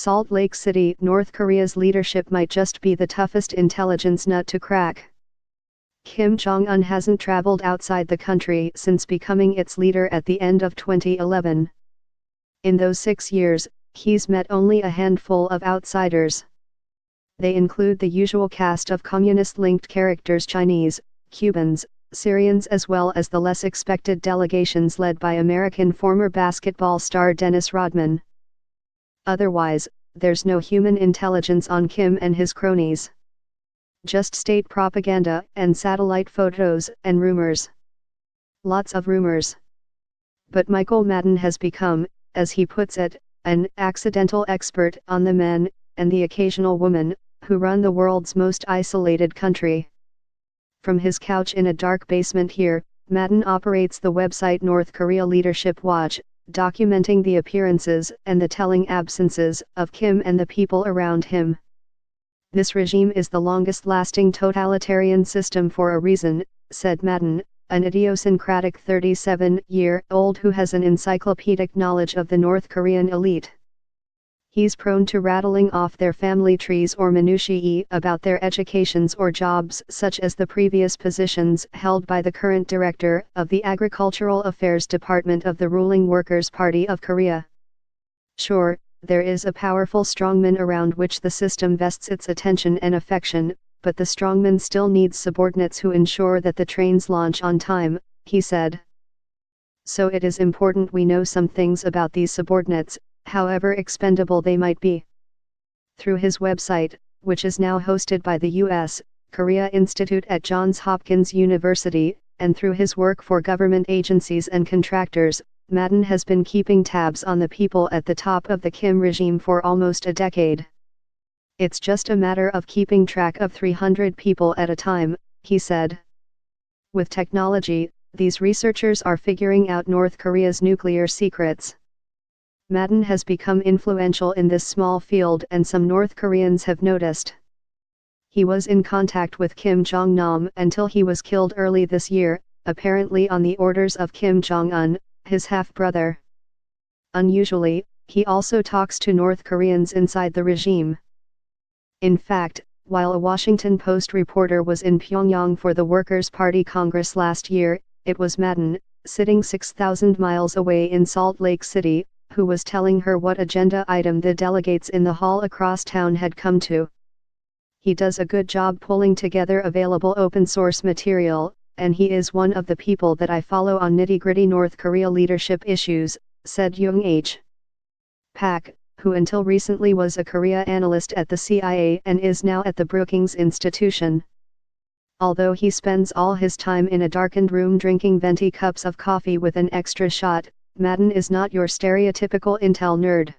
Salt Lake City, North Korea's leadership might just be the toughest intelligence nut to crack. Kim Jong-un hasn't traveled outside the country since becoming its leader at the end of 2011. In those 6 years, he's met only a handful of outsiders. They include the usual cast of communist-linked characters: Chinese, Cubans, Syrians, as well as the less expected delegations led by American former basketball star Dennis Rodman. Otherwise, there's no human intelligence on Kim and his cronies. Just state propaganda and satellite photos and rumors. Lots of rumors. But Michael Madden has become, as he puts it, an accidental expert on the men, and the occasional woman, who run the world's most isolated country. From his couch in a dark basement here, Madden operates the website North Korea Leadership Watch, documenting the appearances and the telling absences of Kim and the people around him. This regime is the longest-lasting totalitarian system for a reason, said Madden, an idiosyncratic 37-year-old who has an encyclopedic knowledge of the North Korean elite. He's prone to rattling off their family trees or minutiae about their educations or jobs, such as the previous positions held by the current director of the Agricultural Affairs Department of the ruling Workers' Party of Korea. Sure, there is a powerful strongman around which the system vests its attention and affection, but the strongman still needs subordinates who ensure that the trains launch on time, he said. So it is important we know some things about these subordinates, however expendable they might be. Through his website, which is now hosted by the U.S. Korea Institute at Johns Hopkins University, and through his work for government agencies and contractors, Madden has been keeping tabs on the people at the top of the Kim regime for almost a decade. It's just a matter of keeping track of 300 people at a time, he said. With technology, these researchers are figuring out North Korea's nuclear secrets. Madden has become influential in this small field, and some North Koreans have noticed. He was in contact with Kim Jong-nam until he was killed early this year, apparently on the orders of Kim Jong-un, his half-brother. Unusually, he also talks to North Koreans inside the regime. In fact, while a Washington Post reporter was in Pyongyang for the Workers' Party Congress last year, it was Madden, sitting 6,000 miles away in Salt Lake City, who was telling her what agenda item the delegates in the hall across town had come to. He does a good job pulling together available open-source material, and he is one of the people that I follow on nitty-gritty North Korea leadership issues, said Young H. Pak, who until recently was a Korea analyst at the CIA and is now at the Brookings Institution. Although he spends all his time in a darkened room drinking venti cups of coffee with an extra shot, Madden is not your stereotypical intel nerd.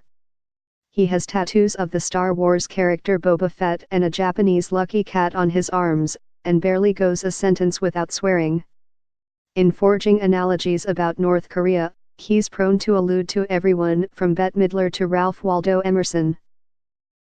He has tattoos of the Star Wars character Boba Fett and a Japanese lucky cat on his arms, and barely goes a sentence without swearing. In forging analogies about North Korea, he's prone to allude to everyone from Bette Midler to Ralph Waldo Emerson.